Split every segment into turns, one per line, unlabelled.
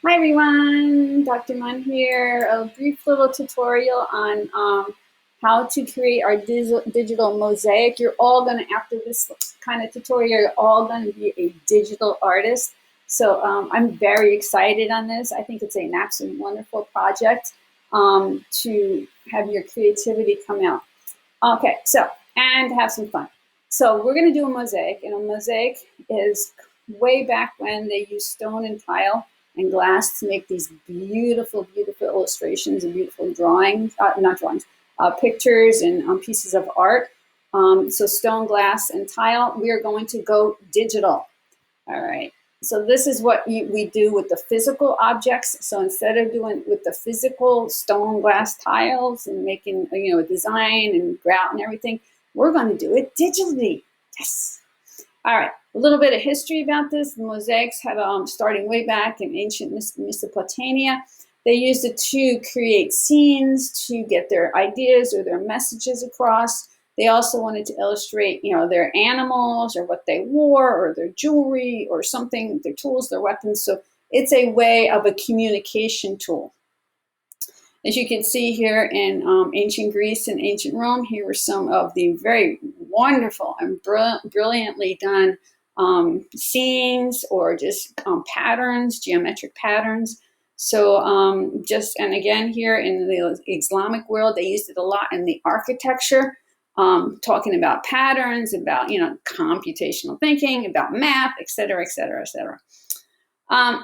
Hi everyone, Dr. Mun here. A brief little tutorial on how to create our digital mosaic. You're all going to, after this kind of tutorial, you're all going to be a digital artist. So I'm very excited on this. I think it's an absolutely wonderful project to have your creativity come out. Okay, so, and have some fun. So we're going to do a mosaic, and a mosaic is way back when they used stone and tile and glass to make these beautiful, beautiful illustrations and beautiful drawings, not drawings, pictures and pieces of art. So stone, glass, and tile, we are going to go digital. All right. So this is what we do with the physical objects. So instead of doing with the physical stone, glass, tiles and making, a design and grout and everything, we're going to do it digitally. Yes. All right. A little bit of history about this. The mosaics had starting way back in ancient Mesopotamia. They used it to create scenes, to get their ideas or their messages across. They also wanted to illustrate, their animals or what they wore or their jewelry or something, their tools, their weapons. So it's a way of a communication tool. As you can see here in ancient Greece and ancient Rome, here were some of the very wonderful and brilliantly done scenes or just patterns, geometric patterns. So and again, here in the Islamic world, they used it a lot in the architecture, talking about patterns, about, computational thinking, about math, et cetera, et cetera, et cetera.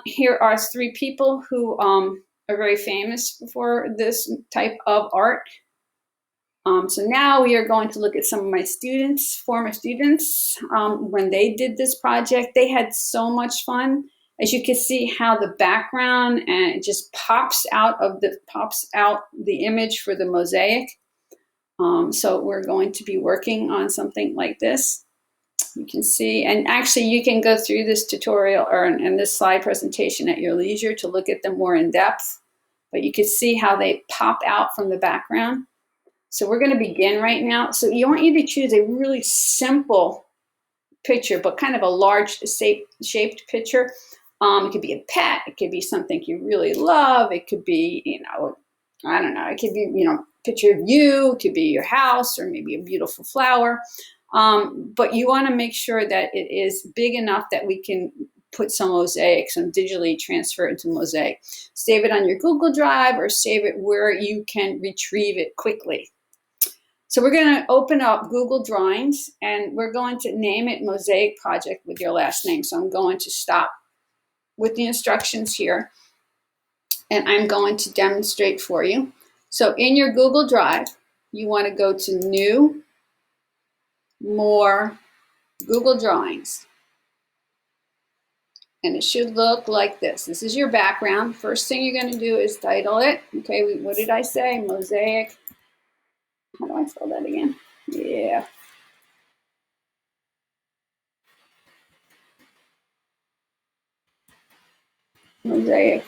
Here are three people who are very famous for this type of art. So now we are going to look at some of my students, former students. When they did this project, they had so much fun. As you can see how the background and it just pops out the image for the mosaic. So we're going to be working on something like this. You can see, and actually you can go through this tutorial or in this slide presentation at your leisure to look at them more in depth, but you can see how they pop out from the background. So we're going to begin right now. So you want you to choose a really simple picture, but kind of a large shaped picture. It could be a pet. It could be something you really love. It could be, I don't know. It could be, picture of you. It could be your house or maybe a beautiful flower. But you want to make sure that it is big enough that we can put some mosaics and digitally transfer it to mosaic. Save it on your Google Drive or save it where you can retrieve it quickly. So we're going to open up Google Drawings and we're going to name it Mosaic Project with your last name. So I'm going to stop with the instructions here and I'm going to demonstrate for you. So in your Google Drive, you want to go to New, More, Google Drawings. And it should look like this. This is your background. First thing you're going to do is title it. Okay, what did I say? Mosaic. How do I spell that again? Yeah. Mosaic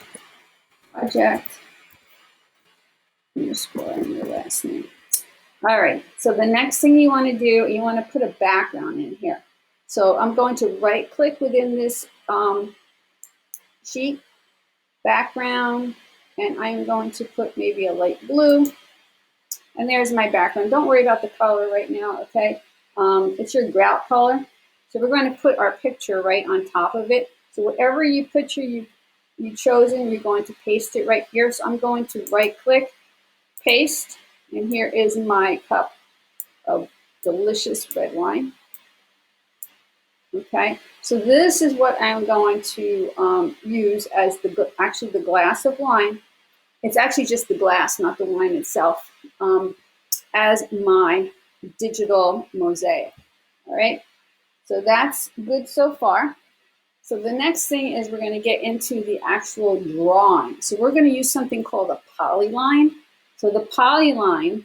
Project. Underscore and your last name. All right, so the next thing you want to do, you want to put a background in here. So I'm going to right click within this sheet, background, and I'm going to put maybe a light blue. And there's my background. Don't worry about the color right now, okay? It's your grout color. So we're going to put our picture right on top of it. So whatever picture you've chosen, you're going to paste it right here. So I'm going to right click, paste, and here is my cup of delicious red wine. Okay, so this is what I'm going to use as actually the glass of wine. It's actually just the glass, not the wine itself, as my digital mosaic. All right, so that's good so far. So the next thing is we're going to get into the actual drawing. So we're going to use something called a polyline. So the polyline,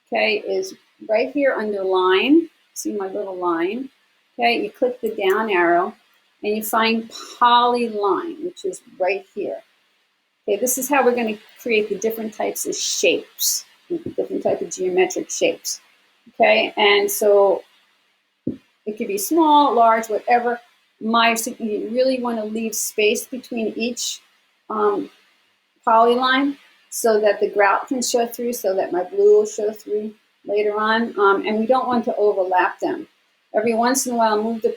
okay, is right here under line. See my little line? Okay, you click the down arrow and you find polyline, which is right here. Okay, this is how we're going to create the different types of shapes, different type of geometric shapes. Okay, and so it could be small, large, whatever. You really want to leave space between each polyline so that the grout can show through, so that my blue will show through later on. And we don't want to overlap them. Every once in a while, move the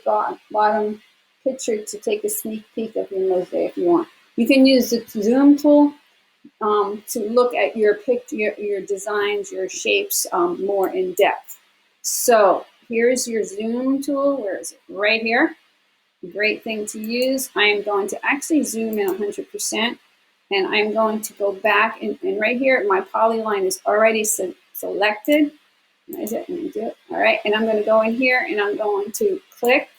bottom picture to take a sneak peek of your mosaic if you want. You can use the zoom tool to look at your designs, your shapes more in depth. So here's your zoom tool. Where is it? Right here. Great thing to use. I am going to actually zoom in 100%, and I'm going to go back, and right here, my polyline is already selected. Is it? Let me do it. All right, and I'm going to go in here, and I'm going to click,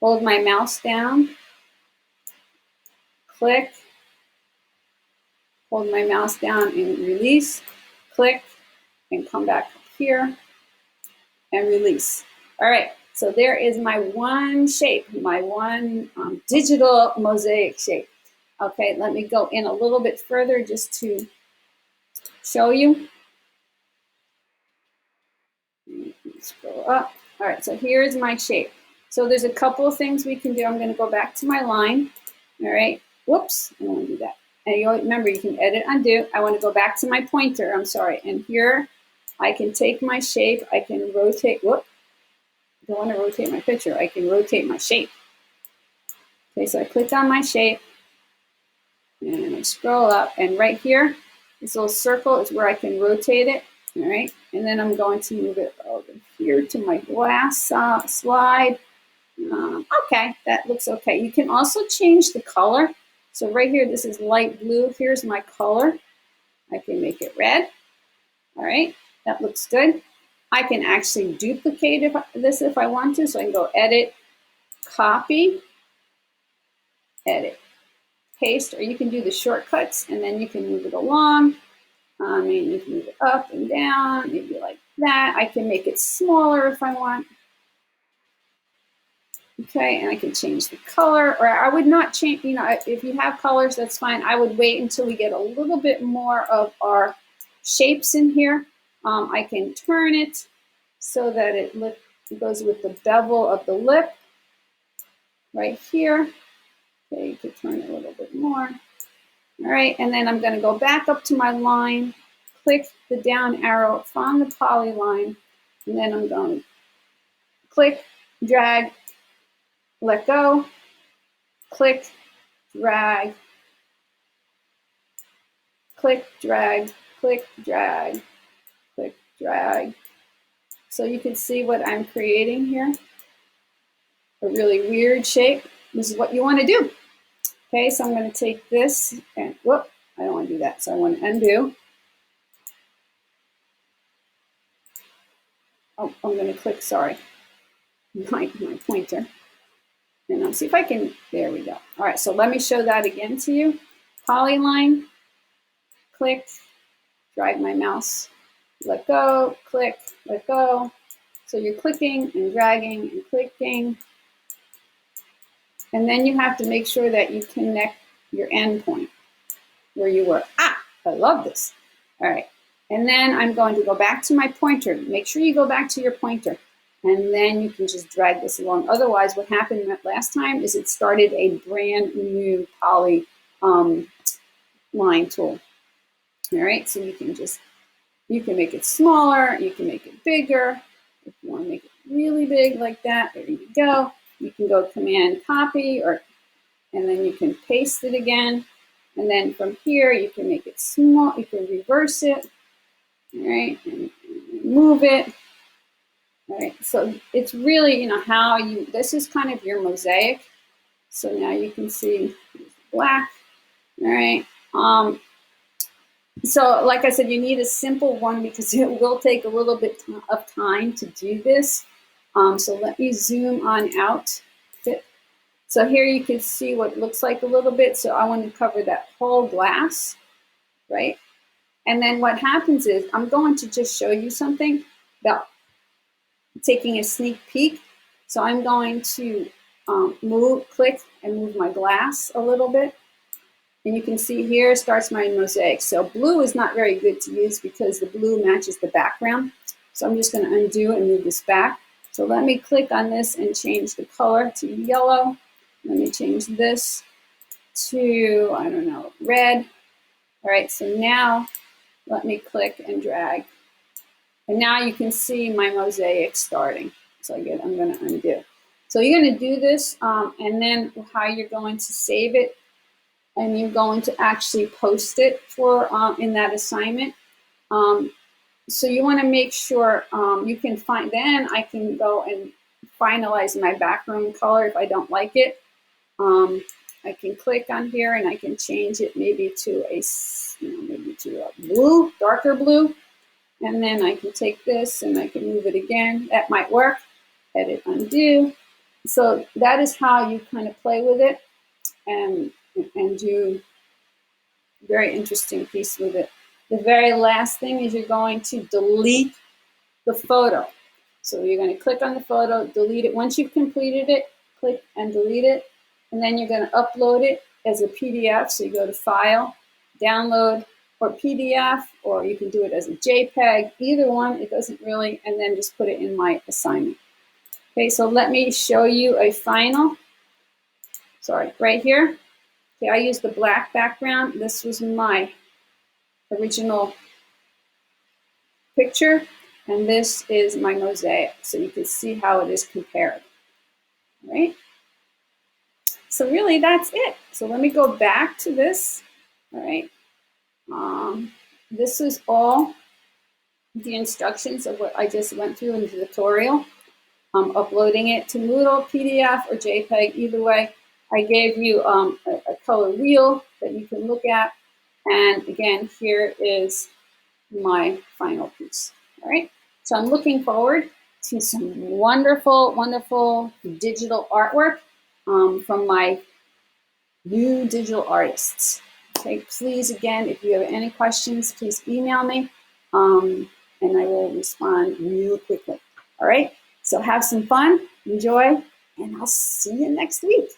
hold my mouse down, click, hold my mouse down and release, click, and come back up here and release. All right, so there is my one shape, my one digital mosaic shape. Okay, let me go in a little bit further just to show you. Scroll up. All right, so here's my shape. So there's a couple of things we can do. I'm going to go back to my line. All right, whoops, I don't want to do that. And you remember, you can edit, undo. I want to go back to my pointer, I'm sorry. And here, I can take my shape, I can rotate, whoop. I don't want to rotate my picture, I can rotate my shape. Okay, so I click on my shape, and I scroll up, and right here, this little circle is where I can rotate it, all right? And then I'm going to move it over here to my glass slide. Okay, that looks okay. You can also change the color. So right here, this is light blue. Here's my color. I can make it red. All right, that looks good. I can actually duplicate this if I want to. So I can go edit, copy, edit, paste, or you can do the shortcuts and then you can move it along. I mean, you can move it up and down, maybe like that. I can make it smaller if I want. Okay, and I can change the color, or I would not change, you know, if you have colors, that's fine. I would wait until we get a little bit more of our shapes in here. I can turn it so that it goes with the bevel of the lip right here. Okay, you can turn it a little bit more. All right, and then I'm going to go back up to my line, click the down arrow from the polyline, and then I'm going to click, drag, let go, click, drag, click, drag, click, drag, click, drag. So you can see what I'm creating here. A really weird shape. This is what you want to do. Okay, so I'm going to take this and, whoop, I don't want to do that. So I want to undo. Oh, I'm going to click, sorry, my pointer. And I'll see if I can, there we go. All right, so let me show that again to you. Polyline, click, drag my mouse, let go, click, let go. So you're clicking and dragging and clicking. And then you have to make sure that you connect your end point where you were. Ah, I love this. All right, and then I'm going to go back to my pointer. Make sure you go back to your pointer. And then you can just drag this along. Otherwise, what happened last time is it started a brand new poly line tool. All right, so you can make it smaller, you can make it bigger. If you want to make it really big like that, there you go. You can go Command Copy, and then you can paste it again. And then from here, you can make it small. You can reverse it, all right, and move it. All right, so it's really, you know, how you, this is kind of your mosaic. So now you can see black, all right. So like I said, you need a simple one because it will take a little bit of time to do this. So let me zoom on out. So here you can see what it looks like a little bit. So I want to cover that whole glass, right? And then what happens is I'm going to just show you something about taking a sneak peek. So I'm going to click and move my glass a little bit. And you can see here starts my mosaic. So blue is not very good to use because the blue matches the background. So I'm just going to undo and move this back. So let me click on this and change the color to yellow. Let me change this to, I don't know, red. All right, so now let me click and drag. And now you can see my mosaic starting. So again, I'm going to undo. So you're going to do this, and then how you're going to save it, and you're going to actually post it for in that assignment. So you want to make sure you can find, then I can go and finalize my background color if I don't like it. I can click on here and I can change it maybe to a, maybe to a blue, darker blue. And then I can take this and I can move it again. That might work. Edit, undo. So that is how you kind of play with it and do very interesting piece with it. The very last thing is you're going to delete the photo. So you're going to click on the photo, delete it. Once you've completed it, click and delete it. And then you're going to upload it as a PDF. So you go to File, Download, or PDF, or you can do it as a JPEG. Either one, it doesn't really, and then just put it in my assignment. Okay, so let me show you a final. Sorry, right here. Okay, I used the black background. This was my original picture, and this is my mosaic. So you can see how it is compared. All right? So really, that's it. So let me go back to this. All right. This is all the instructions of what I just went through in the tutorial. I'm uploading it to Moodle, PDF, or JPEG. Either way, I gave you a color wheel that you can look at. And again, here is my final piece. All right. So I'm looking forward to some wonderful, wonderful digital artwork from my new digital artists. Okay, please, again, if you have any questions, please email me, and I will respond real quickly. All right, so have some fun, enjoy, and I'll see you next week.